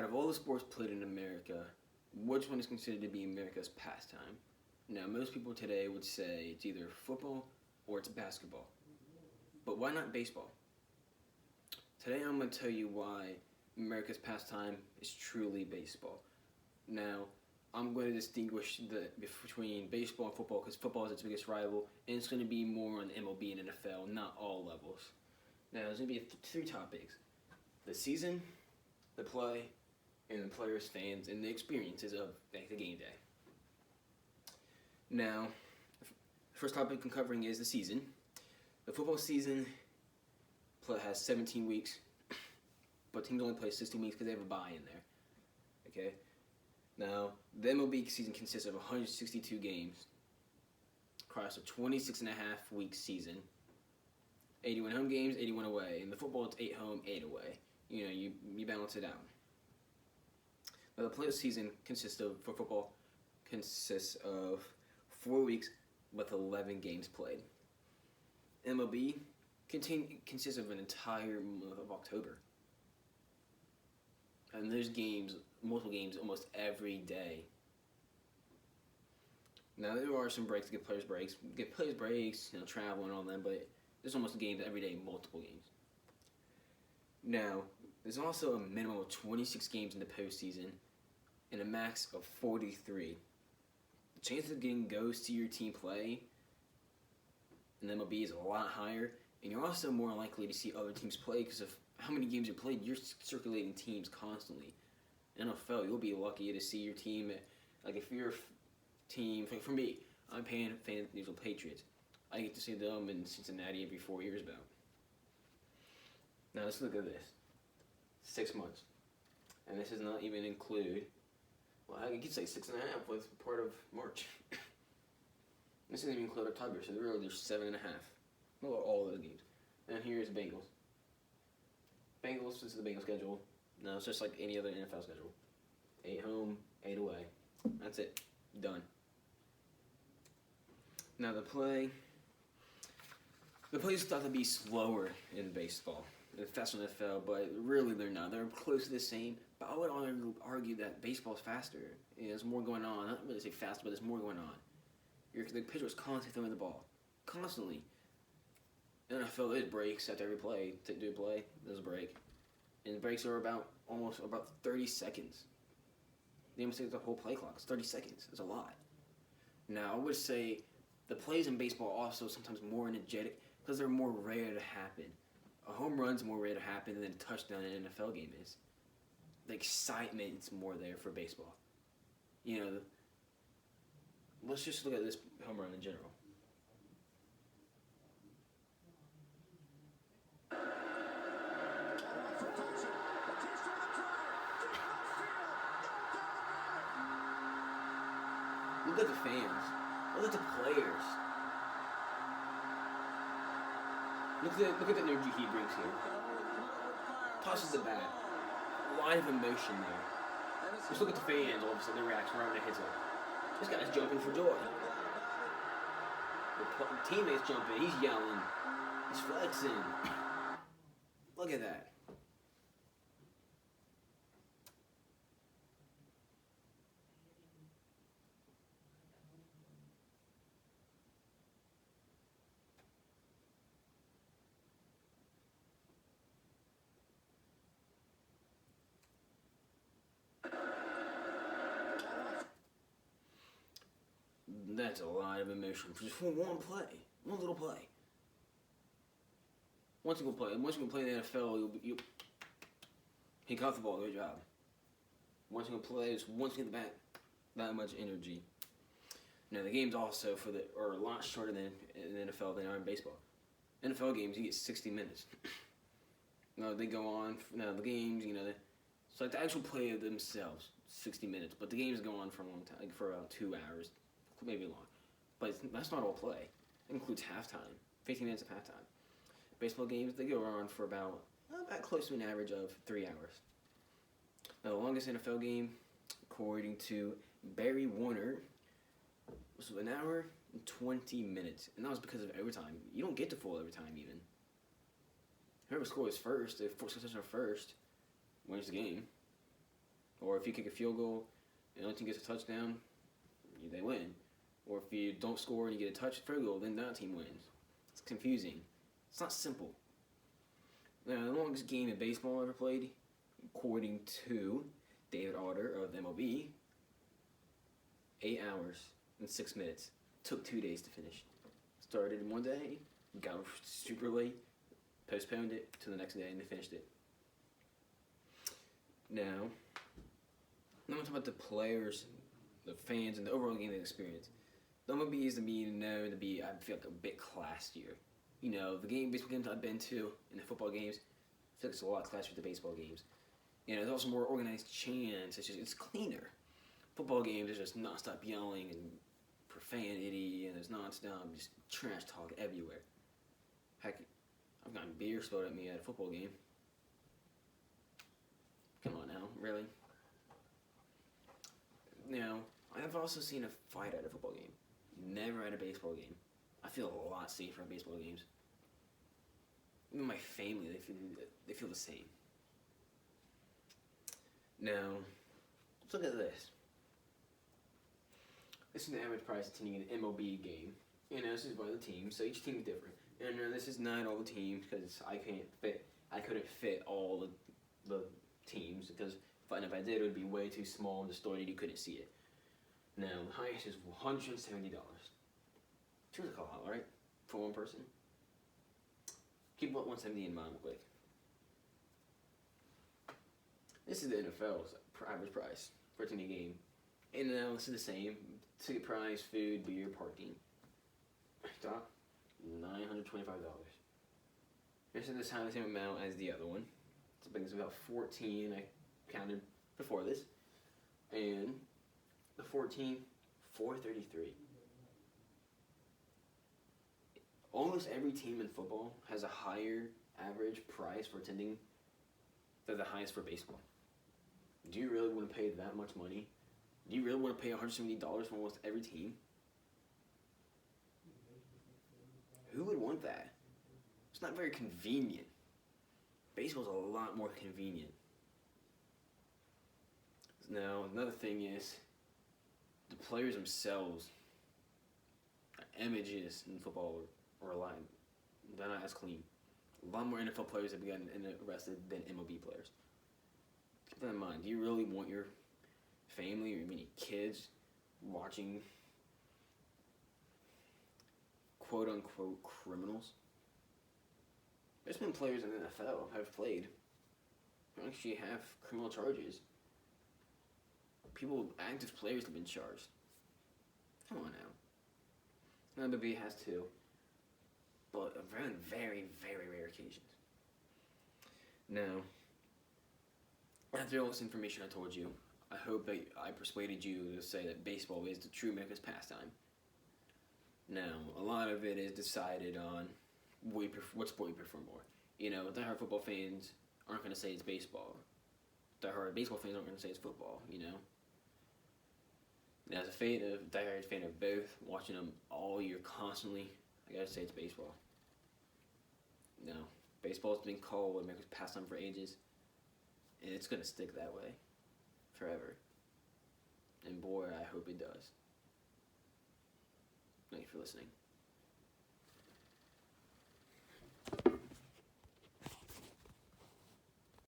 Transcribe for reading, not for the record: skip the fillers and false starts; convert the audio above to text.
of all the sports played in America, which one is considered to be America's pastime? Now, most people today would say it's either football or it's basketball. But why not baseball? Today I'm going to tell you why America's pastime is truly baseball. Now, I'm going to distinguish between baseball and football because football is its biggest rival, and it's going to be more on MLB and NFL, not all levels. Now, there's going to be three topics: the season, the play, and the players, fans, and the experiences of the game day. Now, the first topic I'm covering is the season. The football season has 17 weeks, but teams only play 16 weeks because they have a bye in there. Okay? Now, the MLB season consists of 162 games across a 26.5-week season. 81 home games, 81 away. In the football, it's 8 home, 8 away. You balance it out. Now, the playoff season for football consists of 4 weeks with 11 games played. MLB consists of an entire month of October. And there's multiple games almost every day. Now, there are some breaks to give players breaks. Travel and all that, but there's almost games every day, multiple games. Now, there's also a minimum of 26 games in the postseason and a max of 43. The chance of getting ghosts to your team play in MLB is a lot higher, and you're also more likely to see other teams play because of how many games you played. You're circulating teams constantly. In NFL, you'll be lucky to see your team. Like if your team, for me, I'm paying fan of the New England Patriots. I get to see them in Cincinnati every 4 years about. Now let's look at this. 6 months, and this does not even include. Well, I could say 6.5 was part of March. This doesn't even include October, so there's 7.5. Well, all of those games. And here's Bengals. This is the Bengals schedule. No, it's just like any other NFL schedule. 8 home, 8 away. That's it. Done. Now the plays thought to be slower in baseball, faster than NFL, but really they're not. They're close to the same. But I would argue that baseball's faster. There's more going on. Not really say faster, but there's more going on. The pitcher is constantly throwing the ball. Constantly. In NFL, there's breaks after every play. To do a play, there's a break. And the breaks are about 30 seconds. They almost take the whole play clock. It's 30 seconds. It's a lot. Now, I would say the plays in baseball are also sometimes more energetic because they're more rare to happen. A home run's more rare to happen than a touchdown in an NFL game is. The excitement's more there for baseball. Let's just look at this home run in general. Look at the fans. Look at the players. Look at the energy he brings here. Tosses the bat. A lot of emotion there. Just look at the fans, all of a sudden, their reaction right when it hits him. This guy's jumping for joy. The teammates jumping. He's yelling. He's flexing. Look at that. That's a lot of emotion for just one play, one little play. Once you play in the NFL, he caught the ball. Great job. Once you play, once you get the bat, that much energy. Now the games also are a lot shorter than in the NFL than are in baseball. NFL games you get 60 minutes. No, they go on. Now the games, so like the actual play of themselves, 60 minutes, but the games go on for a long time, like for about 2 hours. Maybe long, but that's not all play. It includes halftime, 15 minutes of halftime. Baseball games, they go on for about close to an average of 3 hours. Now, the longest NFL game, according to Barry Warner, was 1 hour and 20 minutes, and that was because of overtime. You don't get to full overtime even. Whoever scores first, if 4 successes are first, wins the game. Or if you kick a field goal and the other team gets a touchdown, they win. Or if you don't score and you get a field goal, then that team wins. It's confusing. It's not simple. Now, the longest game of baseball I ever played, according to David Otter of the MLB, 8 hours and 6 minutes. Took 2 days to finish. Started in one day, got super late, postponed it to the next day, and they finished it. Now, I'm going to talk about the players, the fans, and the overall game experience. The MLB is to be known to be, I feel like, a bit classier. You know, the baseball games I've been to, and the football games, I feel like it's a lot classier with the baseball games. You know, there's also more organized chants. It's cleaner. Football games, there's just nonstop yelling and profanity, and there's nonstop just trash talk everywhere. Heck, I've gotten beer spilled at me at a football game. Come on now, really? Now, I've also seen a fight at a football game. Never at a baseball game. I feel a lot safer at baseball games. Even my family, they feel the same. Now, let's look at this. This is the average price attending an MLB game. You know, this is by the team, so each team is different. And this is not all the teams because I couldn't fit all the teams because if I did, it would be way too small in the store and you couldn't see it. Now, the highest is $170. Seems like a lot, right? For one person. Keep what $170 in mind real quick. This is the NFL's average price for attending a game. And now this is the same. Ticket price, food, beer, parking. Stop. $925. This is the same amount as the other one. So I think it's about 14. I counted before this. And the 14, $433. Almost every team in football has a higher average price for attending than the highest for baseball. Do you really want to pay that much money? Do you really want to pay $170 for almost every team? Who would want that? It's not very convenient. Baseball's a lot more convenient. Now, another thing is the players themselves, images in football are a lot, they're not as clean. A lot more NFL players have gotten arrested than MLB players. Keep that in mind. Do you really want your family or any kids watching quote-unquote criminals? There's been players in the NFL have played who actually have criminal charges. Active players have been charged. Come on now. MLB has too, but on very, very rare occasions. Now, after all this information I told you, I hope that I persuaded you to say that baseball is the true America's pastime. Now, a lot of it is decided on what sport you prefer more. You know, diehard football fans aren't going to say it's baseball. Diehard baseball fans aren't going to say it's football, you know. Now, as a diehard fan of both, watching them all year constantly, I gotta say it's baseball. No, baseball's been called America's pastime for ages, and it's gonna stick that way forever. And boy, I hope it does. Thank you for listening.